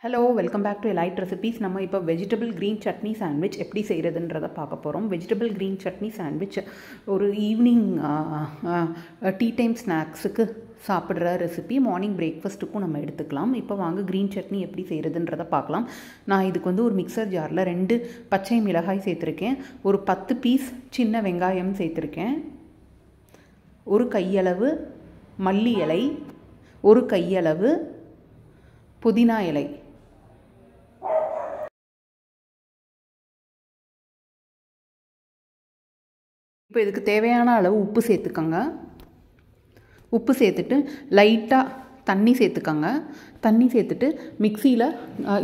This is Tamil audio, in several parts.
Hello welcome back to Elite recipes. நம்ம இப்போ வெஜிடபிள் க்ரீன் சட்னி சாண்ட்விச் எப்படி செய்கிறதுன்றதை பார்க்க போகிறோம். வெஜிடபிள் க்ரீன் சட்னி சாண்ட்விச் ஒரு ஈவினிங் டீ டைம் ஸ்நாக்ஸுக்கு சாப்பிட்ற ரெசிபி. மார்னிங் பிரேக்ஃபாஸ்ட்டுக்கும் நம்ம எடுத்துக்கலாம். இப்போ வாங்க க்ரீன் சட்னி எப்படி செய்கிறதுன்றதை பார்க்கலாம். நான் இதுக்கு வந்து ஒரு மிக்சர் ஜாரில் 2 பச்சை மிளகாய் சேர்த்துருக்கேன், ஒரு 10 பீஸ் சின்ன வெங்காயம் சேர்த்துருக்கேன், ஒரு கையளவு மல்லி இலை, ஒரு கையளவு புதினா இலை, இப்போ இதுக்கு தேவையான அளவு உப்பு சேர்த்துக்கோங்க. உப்பு சேர்த்துட்டு லைட்டாக தண்ணி சேர்த்துக்கோங்க. தண்ணி சேர்த்துட்டு மிக்சியில்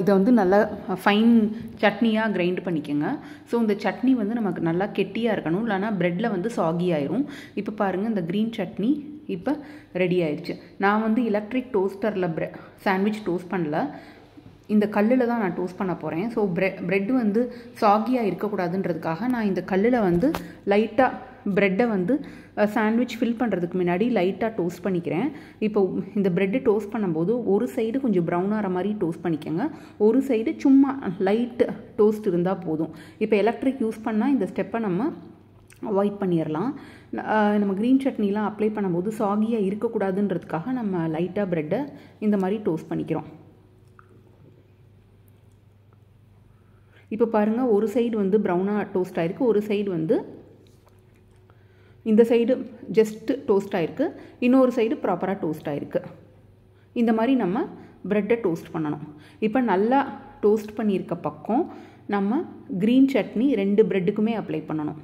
இதை வந்து நல்லா ஃபைன் சட்னியாக கிரைண்ட் பண்ணிக்கோங்க. ஸோ இந்த சட்னி வந்து நமக்கு நல்லா கெட்டியாக இருக்கணும், இல்லைனா ப்ரெட்டில் வந்து சாகி ஆயிரும். இப்போ பாருங்கள், இந்த க்ரீன் சட்னி இப்போ ரெடி ஆயிடுச்சு. நான் வந்து எலக்ட்ரிக் டோஸ்டரில் சாண்ட்விச் டோஸ்ட் பண்ணல, இந்த கல்லில் தான் நான் டோஸ்ட் பண்ண போகிறேன். ஸோ ப்ரெட்டு வந்து சாகியாக இருக்கக்கூடாதுன்றதுக்காக நான் இந்த கல்லில் வந்து லைட்டாக ப்ரெட்டை வந்து சாண்ட்விச் ஃபில் பண்ணுறதுக்கு முன்னாடி லைட்டாக டோஸ்ட் பண்ணிக்கிறேன். இப்போ இந்த ப்ரெட்டு டோஸ்ட் பண்ணும்போது ஒரு சைடு கொஞ்சம் ப்ரௌன் ஆகிற மாதிரி டோஸ்ட் பண்ணிக்கோங்க, ஒரு சைடு சும்மா லைட் டோஸ்ட் இருந்தால் போதும். இப்போ எலக்ட்ரிக் யூஸ் பண்ணால் இந்த ஸ்டெப்பை நம்ம அவாய்ட் பண்ணிடலாம். நம்ம க்ரீன் சட்னிலாம் அப்ளை பண்ணும்போது சாகியாக இருக்கக்கூடாதுன்றதுக்காக நம்ம லைட்டாக ப்ரெட்டை இந்த மாதிரி டோஸ்ட் பண்ணிக்கிறோம். இப்போ பாருங்கள், ஒரு சைடு வந்து ப்ரௌனாக டோஸ்ட் ஆகிருக்கு, ஒரு சைடு வந்து இந்த சைடு ஜஸ்ட்டு டோஸ்ட் ஆகிருக்கு, இன்னொரு சைடு ப்ராப்பராக டோஸ்ட் ஆகிருக்கு. இந்த மாதிரி நம்ம ப்ரெட்டை டோஸ்ட் பண்ணணும். இப்போ நல்லா டோஸ்ட் பண்ணியிருக்க பக்கம் நம்ம க்ரீன் சட்னி 2 ப்ரெட்டுக்குமே அப்ளை பண்ணணும்.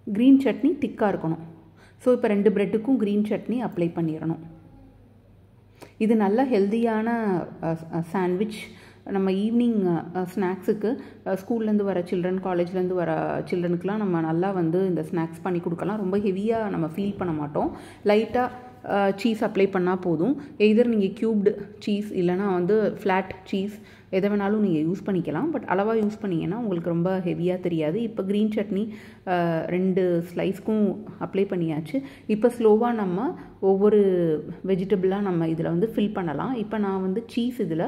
க்ரீன் சட்னி திக்காக இருக்கணும். ஸோ இப்போ 2 ப்ரெட்டுக்கும் க்ரீன் சட்னி அப்ளை பண்ணிடணும். இது நல்ல ஹெல்தியான சாண்ட்விச். நம்ம ஈவினிங் ஸ்நாக்ஸுக்கு ஸ்கூல்லேருந்து வர சில்ட்ரன், காலேஜ்லேருந்து வர சில்ட்ரனுக்குலாம் நம்ம நல்லா வந்து இந்த ஸ்நாக்ஸ் பண்ணி கொடுக்கலாம். ரொம்ப ஹெவியாக நம்ம ஃபீல் பண்ண மாட்டோம். லைட்டாக சீஸ் அப்ளை பண்ணால் போதும். எய்தர் நீங்கள் க்யூப்டு சீஸ் இல்லைனா வந்து ஃப்ளாட் சீஸ் எதை வேணாலும் நீங்கள் யூஸ் பண்ணிக்கலாம். பட் அளவாக யூஸ் பண்ணிங்கன்னா உங்களுக்கு ரொம்ப ஹெவியாக தெரியாது. இப்போ க்ரீன் சட்னி 2 ஸ்லைஸ்க்கும் அப்ளை பண்ணியாச்சு. இப்போ ஸ்லோவாக நம்ம ஒவ்வொரு வெஜிடபிளாக நம்ம இதில் வந்து ஃபில் பண்ணலாம். இப்போ நான் வந்து சீஸ் இதில்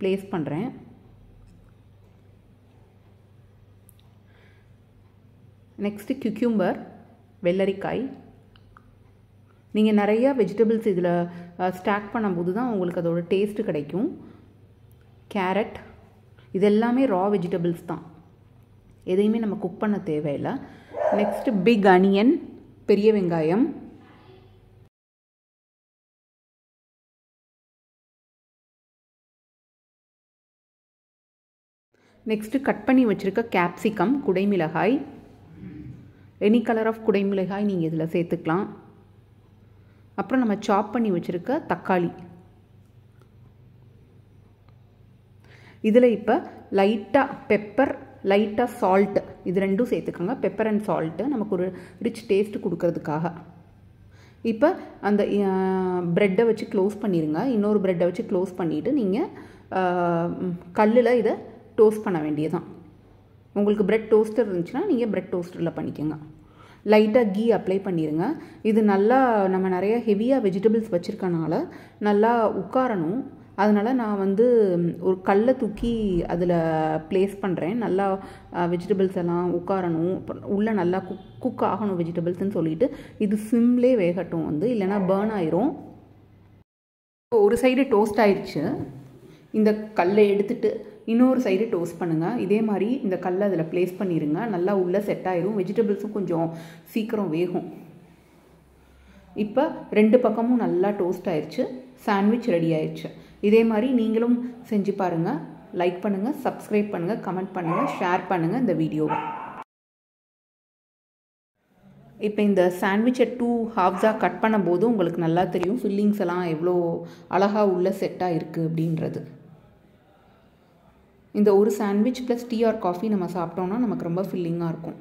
ப்ளேஸ் பண்ணுறேன். நெக்ஸ்ட்டு கியூக்யூம்பர், வெள்ளரிக்காய். நீங்கள் நிறையா வெஜிடபிள்ஸ் இதில் ஸ்டாக் பண்ணும்போது தான் உங்களுக்கு அதோட டேஸ்ட்டு கிடைக்கும். கேரட், இது எல்லாமே ரா வெஜிடபிள்ஸ் தான், எதையுமே நம்ம குக் பண்ண தேவையில்லை. நெக்ஸ்ட்டு பிக் அனியன், பெரிய வெங்காயம். நெக்ஸ்ட்டு கட் பண்ணி வச்சுருக்க கேப்சிகம், குடைமிளகாய். எனி கலர் ஆஃப் குடைமிளகாய் நீங்கள் இதில் சேர்த்துக்கலாம். அப்புறம் நம்ம சாப் பண்ணி வச்சுருக்க தக்காளி. இதில் இப்போ லைட்டாக பெப்பர், லைட்டாக சால்ட்டு, இது 2 சேர்த்துக்கோங்க. பெப்பர் அண்ட் சால்ட்டு நமக்கு ஒரு ரிச் டேஸ்ட்டு கொடுக்கறதுக்காக. இப்போ அந்த ப்ரெட்டை வச்சு க்ளோஸ் பண்ணிடுங்க. இன்னொரு ப்ரெட்டை வச்சு க்ளோஸ் பண்ணிவிட்டு நீங்கள் கல்லில் இதை டோஸ்ட் பண்ண வேண்டியதுதான். உங்களுக்கு ப்ரெட் டோஸ்டர் இருந்துச்சுன்னா நீங்கள் ப்ரெட் டோஸ்டரில் பண்ணிக்கோங்க. லைட்டாக கீ அப்ளை பண்ணிடுங்க. இது நல்லா நம்ம நிறையா ஹெவியாக வெஜிடபிள்ஸ் வச்சுருக்கனால நல்லா உட்காரணும். அதனால் நான் வந்து ஒரு கல்லை தூக்கி அதில் ப்ளேஸ் பண்ணுறேன். நல்லா வெஜிடபிள்ஸ் எல்லாம் உட்காரணும், உள்ளே நல்லா குக் ஆகணும் வெஜிடபிள்ஸ்ன்னு சொல்லிட்டு. இது சிம்லே வேகட்டும், வந்து இல்லைனா பேர்ன் ஆயிரும். ஒரு சைடு டோஸ்ட் ஆயிடுச்சு. இந்த கல்லை எடுத்துட்டு இன்னொரு சைடு டோஸ்ட் பண்ணுங்கள். இதே மாதிரி இந்த கல்லை அதில் ப்ளேஸ் பண்ணிடுங்க. நல்லா உள்ளே செட் ஆயிரும், வெஜிடபிள்ஸும் கொஞ்சம் சீக்கிரம் வேகும். இப்போ 2 பக்கமும் நல்லா டோஸ்ட் ஆயிடுச்சு. சாண்ட்விச் ரெடி ஆயிடுச்சு. இதே மாதிரி நீங்களும் செஞ்சு பாருங்கள். லைக் பண்ணுங்கள், சப்ஸ்கிரைப் பண்ணுங்கள், கமெண்ட் பண்ணுங்கள், ஷேர் பண்ணுங்கள் இந்த வீடியோவை. இப்போ இந்த சாண்ட்விச்சை 2 ஹாஃப்ஸாக கட் பண்ணும்போது உங்களுக்கு நல்லா தெரியும் ஃபில்லிங்ஸ் எல்லாம் எவ்வளோ அழகாக உள்ள செட்டாக இருக்குது அப்படின்றது. இந்த ஒரு sandwich plus tea R coffee நம்ம சாப்பிட்டோன்னா நமக்கு ரொம்ப ஃபில்லிங்காக இருக்கும்.